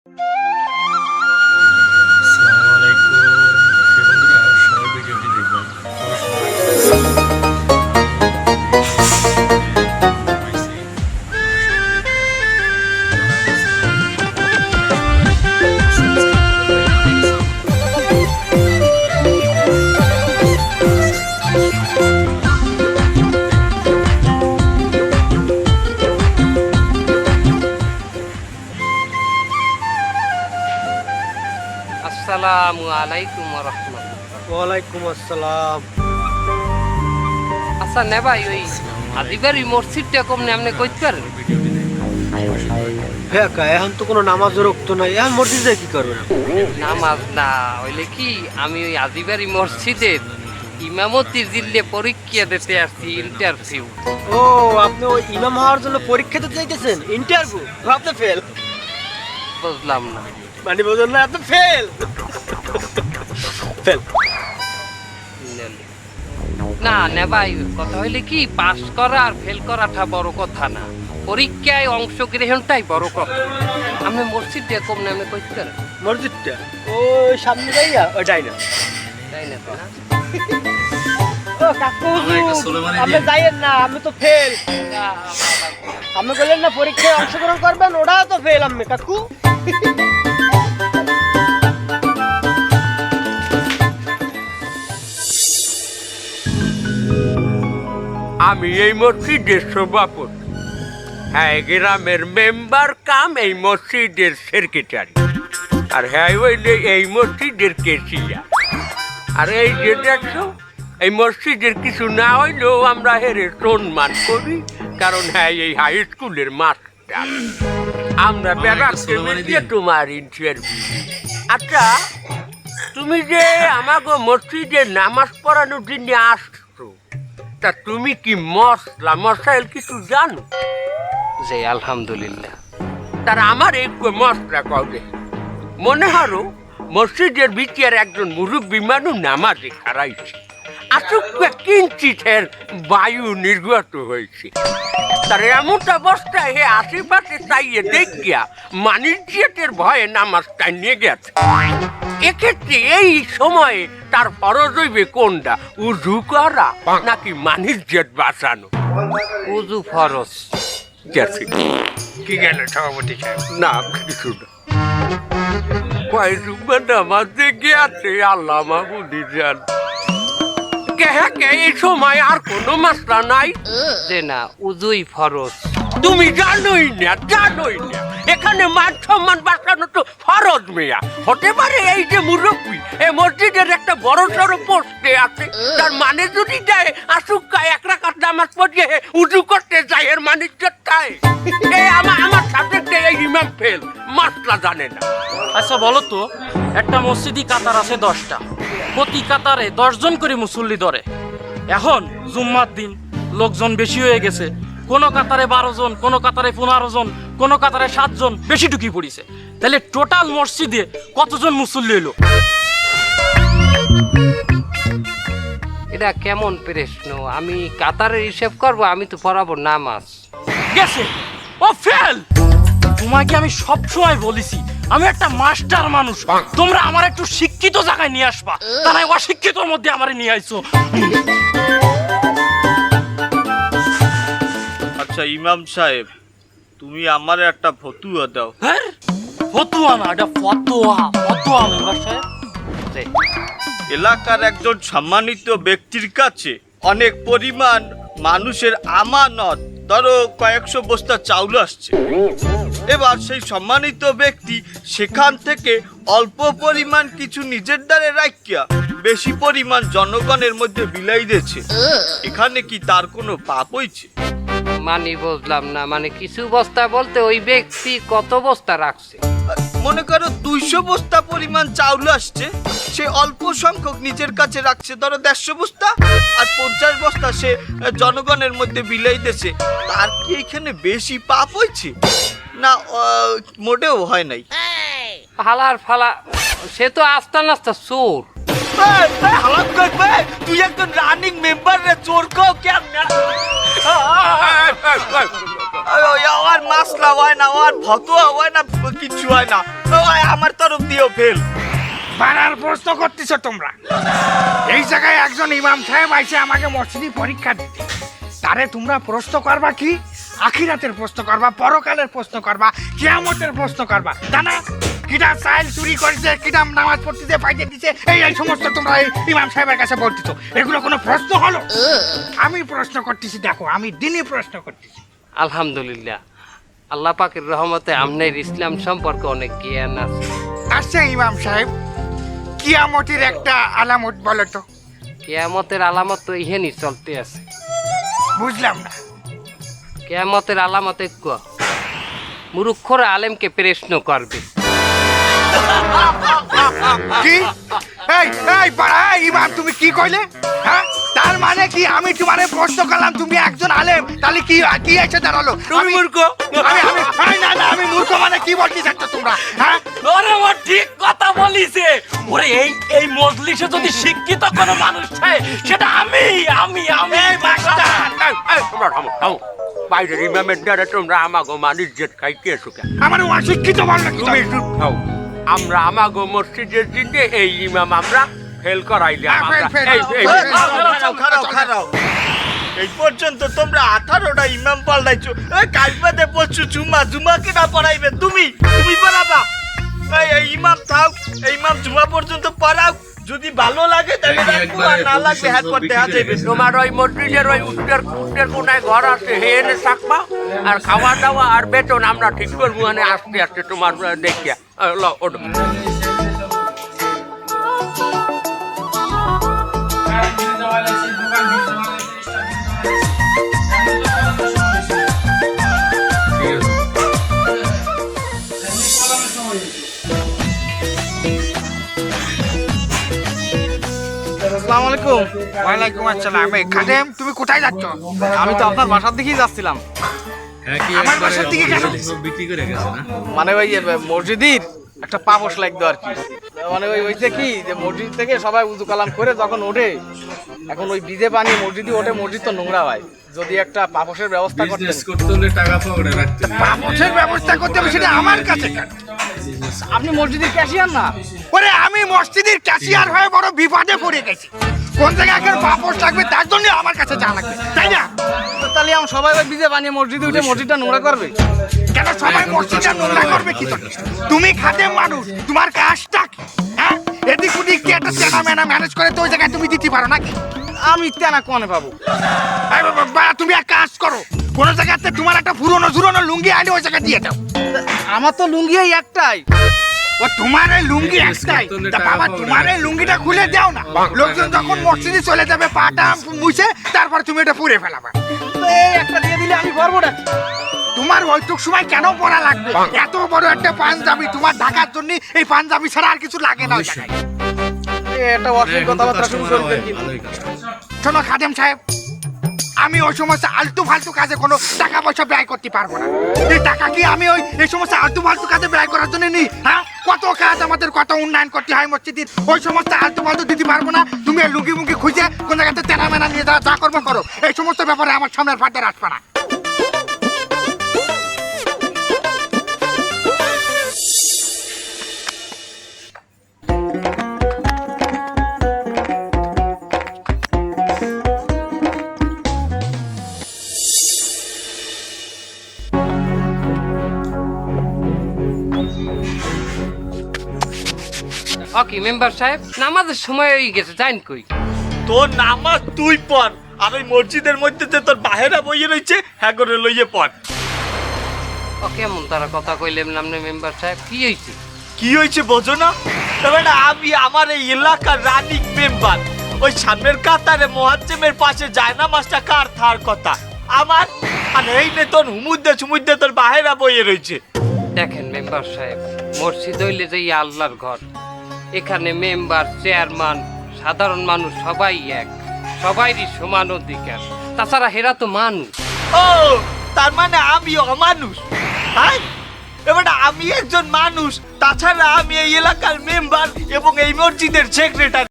আসসালামু আলাইকুম। প্রিয় বন্ধুরা, সবাই ভিডিওটি দেখবেন। আসসালামু আলাইকুম ওয়া রাহমাতুল্লাহ। ওয়ালাইকুম আসসালাম। আচ্ছা নে ভাই, ওই আদিবাড়ি মসজিদটা কমনে আপনি কইতে পারেন? হ্যাঁ কা এখন তো কোনো নামাজও রক্ত নাই, এখন মসজিদে কি করবেন? নামাজ না হইলে কি, আমি ওই আদিবাড়ি মসজিদের ইমামতি জিল্লে পরীক্ষা দিতে আসছি, ইন্টারভিউ। ও আপনি ওই ইমাম হওয়ার জন্য পরীক্ষা দিতে চাইতেছেন? ইন্টারভিউ? আপনি ফেল। বুঝলাম না। মানে বুঝলেন না, আপনি ফেল। ফেল। না নে ভাই, কথা হইলে কি, পাস করা আর ফেল করাটা বড় কথা না, পরীক্ষায় অংশগ্রহণটাই বড় কথা। আপনি মসজিদটা কমনে আপনি কইতে পারেন? মসজিদটা ওই সামনে যাইয়া ওইটাই না। তাই না তো না? ও কাকু আমরা একটা সোলেমানি আপনি দিয়ে- যাইয়েন না, আমি তো ফেল। আপনি বললেন না পরীক্ষায় অংশগ্রহণ করবেন, ওটাও তো ফেল আমি কাকু। আমি এই মসজিদের সভাপতি, হ্যাঁ গ্রামের মেম্বার কাম এই মসজিদের সেক্রেটারি, আর হ্যাঁ হইলে এই মসজিদের কেসিয়া। আর এই যে দেখছো, এই মসজিদের কিছু না হইলেও আমরা হেরে সম্মান করি, কারণ হ্যাঁ এই হাই স্কুলের মাস্টার। আমরা ব্যাপারকে মিলিয়ে তোমার ইন্টারভিউ। আচ্ছা, তুমি যে আমাকে মসজিদে নামাজ পড়ানোর জন্য আসছো, তা তুমি কি মশলা মশাইল কিছু জানো? জি আলহামদুলিল্লাহ। তার আমার এই মশলা কবে মনে হারো মসজিদের ভিতরে একজন মুরব্বী মানুষ নামাজে খারাইছে, আসুক কিঞ্চিতের বায়ু নির্গত হয়েছে। তার এমন অবস্থায় হে আশেপাশে চাইয়ে দেখিয়া মানিজ্যের ভয়ে নামাজটা নিয়ে গেছে। এক্ষেত্রে এই সময়ে তার ফরজ হইবে কোনটা, উজু করা নাকি মানিজ্যের বাঁচানো? উজু ফরজ। গেছে কি গেল সভাপতি সাহেব? না কিছু না, কয় জুম্মা নামাজ দেখে আছে, আল্লাহ মাহবুদি যান। এই সময় আর কোনো মাসলা নাই যে না, উজুই ফরজ। তুমি জানোই না, জানোই না এখানে মান সম্মান বাঁচানো তো ফরজ মেয়া। হতে পারে এই যে মুরব্বী এই মসজিদের একটা বড় সড়ো পোস্টে আছে, তার মানে যদি যায় আসুক এক রাকাত নামাজ পড়িয়ে উজু করতে যায়, এর মানিজ্যটায় এই আমার সাবজেক্টে এই ইমাম ফেল, মাসলা জানে না। আচ্ছা বলো তো, একটা মসজিদি কাতার আছে 10টা, প্রতি কাতারে 10 জন করে মুসল্লি ধরে। এখন জুম্মার দিন লোকজন বেশি হয়ে গেছে, কোন কাতারে 12 জন, কোন কাতারে 15 জন, কোন কাতারে 7 জন বেশি ঢুকি পড়িছে। তাহলে টোটাল মসজিদে কতজন মুসল্লি হলো? এটা কেমন প্রশ্ন? আমি কাতারের হিসেব করব? আমি তো পড়াবো নামাজ। গেছে ও ফেল। তোমাকে আমি সব সময় বলেছি আমি একটা মাস্টার মানুষ, তোমরা আমার একটু শিক্ষিত জায়গায় নিয়ে আসবা, তা নয় অশিক্ষিতর মধ্যে আমারে নিয়ে আইছো। আচ্ছা ইমাম সাহেব, তুমি আমার একটা ফতুয়া দাও। হ্যাঁ ফতুয়া না, এটা ফতোয়া। ফতোয়া মেম্বার সাহেব। জি। এলাকার একজন সম্মানিত ব্যক্তির কাছে অনেক পরিমাণ মানুষের আমানত, ধরো কয়েকশো বস্তা চাউল আসছে। এবার সেই সম্মানিত ব্যক্তি সেখান থেকে অল্প পরিমাণ কিছু নিজের দ্বারে রাখিয়া বেশি পরিমাণ জনগণের মধ্যে বিলাই দিয়েছে, এখানে কি তার কোনো পাপ হইছে? মানে বুঝলাম না, মানে কিছু বস্তা বলতে ওই ব্যক্তি কত বস্তা রাখছে? মনে করো 200 বস্তা পরিমাণ চাউল আসছে, সে অল্প সংখ্যক নিজের কাছে রাখছে, ধরো 150 বস্তা, আর 50 বস্তা সে জনগণের মধ্যে বিলাই দিয়েছে। তার কি এখানে বেশি পাপ হয়েছে না? মোটেও হয় নাই। হালার ফালা, সে তো আস্তা নাস্তা চোর। তুই একজন রানিং মেম্বার রে, চোর কও কেমন? আর মাসলা হয় না, আর ফতোয়া হয় না, কিছু হয় না। আমার তরফ দিয়েও ফেল। বাড়ার প্রশ্ন করতেছ তোমরা। এই জায়গায় একজন ইমাম সাহেব আইছে আমাকে মসজিদে পরীক্ষা দিতে। তারে তোমরা প্রশ্ন করবা কি? আখিরাতের প্রশ্ন করবা, পরকালের প্রশ্ন করবা, কিয়ামতের প্রশ্ন করবা, জানা? কিটা চাইল চুরি করেছে, কিটা নামাজ পড়তেছে, ফাইতে দিছে, এই সমস্ত তোমরা এই ইমাম সাহেবের কাছে বলতেছ। এগুলো কোনো প্রশ্ন হলো? আমি প্রশ্ন করতেছি, দেখো আমি দিনই প্রশ্ন করতেছি। আলহামদুলিল্লাহ, আল্লাহ পাকের রহমতে আপনার ইসলাম সম্পর্কে অনেক জ্ঞান আছে। আচ্ছা ইমাম সাহেব, কিয়ামতের একটা আলামত বলো তো। কেয়ামতের আলামত তো ইহেনি চলতে আছে। বুঝলাম না। কেয়ামতের আলামত এক মুরুক্ষর আলেমকে প্রশ্ন করবে। কি? এই এই বাড়া ইমাম, তুমি কি কইলে? হ্যাঁ, তার মানে কি আমি তোমারে প্রশ্ন করলাম, তুমি একজন আলেম, তাহলে কি কি এসে দাঁড়ালো? তুমি মূর্খ। আমি মূর্খ মানে কি বলতে চাচ্ছ তোমরা? হ্যাঁ, ওরে ও ঠিক কথা বলিছে। ওরে এই মজলিসে যদি শিক্ষিত কোনো মানুষ থাকে সেটা আমি। তোমরা থামো। বাইরের ইমামের দ্বারা তোমরা আমাগো মানুষ জেট খাইতে এসো কেন? আমার অশিক্ষিত বল না। তুমি চুপ থাও। আমরা আমাগো মসজিদের দিনে এই ইমাম আমরা ফেল করাইলাম। খারাপ। এই পর্যন্ত তোমরা 18টা ইমাম পাল্টাইছো। কাল বাদে পড়ছো জুমা কেনা পড়াইবে? তুমি পড়াবা? এই ইমাম থাক, এই ইমাম জুমা পর্যন্ত পড়াও। যদি ভালো লাগে তাহলে রাখবো, আর না লাগলে হাত করতে হাত যাইবে। তোমার ওই মসজিদের ওই উত্তর কোনায় ঘর আছে, হেনে থাকবা। আর খাওয়া দাওয়া আর বেতন আমরা ঠিক করবো। মানে আস্তে আস্তে তোমার দেখিয়া ওঠো। ঠিক আছে। আসসালামু আলাইকুম। ওয়ালাইকুম আসসালাম। এই খাদেম, তুমি কোথায় যাচ্ছ? আমি তো আপনার বাসার দিকেই যাচ্ছিলাম। হ্যাঁ, কি আমার একবারে বাসার দিকে কেন? বিক্রি করে গেছে না? মানে ওই মসজিদের একটা পাপোশ লাগতো আর কি। মানে ওইতে কি যে মসজিদ থেকে সবাই উজু কালাম করে যখন ওঠে, এখন ওই বিদে পানি মসজিদে ওঠে, মসজিদ তো নোংরা হয়। যদি একটা পাপোশের ব্যবস্থা করতেন। বিজনেস করতে হলে টাকা পকেটে রাখতে হবে। পাপোশের ব্যবস্থা করতে হবে, সেটা আমার কাছে কেন? আপনি মসজিদের ক্যাশিয়ার না? ওরে আমি মসজিদের ক্যাশিয়ার হয়ে বড় বিপদে পড়ে গেছি। কোন জায়গায় এখন পাপোশ লাগবে তার জন্য আমার কাছে জানা লাগবে, তাই না? তো তাহলে আমরা সবাই ওই বিদে পানি মসজিদে উঠে মসজিদটা নোংরা করবে? কেন সবাই মসজিদটা নোংরা করবে কি তোর? তুমি খাদেম মানুষ, তোমার কাজটা কি? হ্যাঁ, এদিক ওদিক কি একটা চেনা মেনা ম্যানেজ করে তো ওই জায়গায় তুমি দিতে পারো নাকি? আমি তেনা কোনে পাবো? এই বাবা, তুমি এক কাজ করো, কোন জায়গাতে তোমার একটা পুরনো ঝুরনো লুঙ্গি আনি ওই জায়গায় দিয়ে দাও। আমার তো লুঙ্গি এই একটাই। ও তোমার এই লুঙ্গি একটাই? তা বাবা তোমার এই লুঙ্গিটা খুলে দাও না, লোকজন যখন মসজিদে চলে যাবে পাটা মুছে তারপর তুমি এটা পুড়ে ফেলাবা। তো এই একটা দিয়ে দিলে আমি পারবো না। তোমার ওইটুক সময় কেন পড়া লাগবে? এত বড় একটা পাঞ্জাবি তোমার ঢাকার জন্য, এই পাঞ্জাবি ছাড়া আর কিছু লাগে না ওই জায়গায়। এটা অশ্লীল কথাবার্তা শুরু করবেন কি? ভালোই কাস্টমার। শোনো খাদেম সাহেব, আমি ওই সমস্ত আলতু ফালতু কাজে কোনো টাকা পয়সা ব্যয় করতে পারবো না। এই টাকা কি আমি এই সমস্ত আলতু ফালতু কাজে ব্যয় করার জন্য নিই? হ্যাঁ, কত কাজ আমাদের, কত উন্নয়ন করতে হয় মসজিদের, ওই সমস্ত আলতু ফালতু দিতে পারবো না। তুমি এই লুঙ্গি মুঙ্গি খুঁজে কোন জায়গাতে তেনা মেনা নিয়ে যা করবো করো, এই সমস্ত ব্যাপারে আমার সামনের ফাটে আসবে না। ওকে মেম্বার সাহেব, নামাজের সময় হয়ে গেছে, যাইন কই? তোর নামাজ তুই পড়, আর ওই মসজিদের মধ্যে যে তোর বাহেরা বইয়ে রয়েছে হ্যাঁ করে লইয়ে পড়। ও কেমন তারা কথা কইলেন নামনে মেম্বার সাহেব, কি হয়েছে? কি হয়েছে বোঝো না? তবে না, আমি আমার এই এলাকার রানিং মেম্বার। ওই সামনের কাতারে মোহাজ্জেমের পাশে জায়নামাজটা কার থার কথা আমার, আর এই নে তোর হুমুদ্দে তোর বাহেরা বইয়ে রয়েছে। দেখেন মেম্বার সাহেব, মসজিদ হইলে যে আল্লাহর ঘর, এখানে মেম্বার, চেয়ারম্যান, সাধারণ মানুষ সবাই এক, সবাইরই সমান অধিকার। তাছাড়া হেরা তো মানুষ। ও তার মানে আমি অমানুষ? হ্যাঁ, এবার আমি একজন মানুষ, তাছাড়া আমি এই এলাকার মেম্বার এবং এই মসজিদের সেক্রেটারি।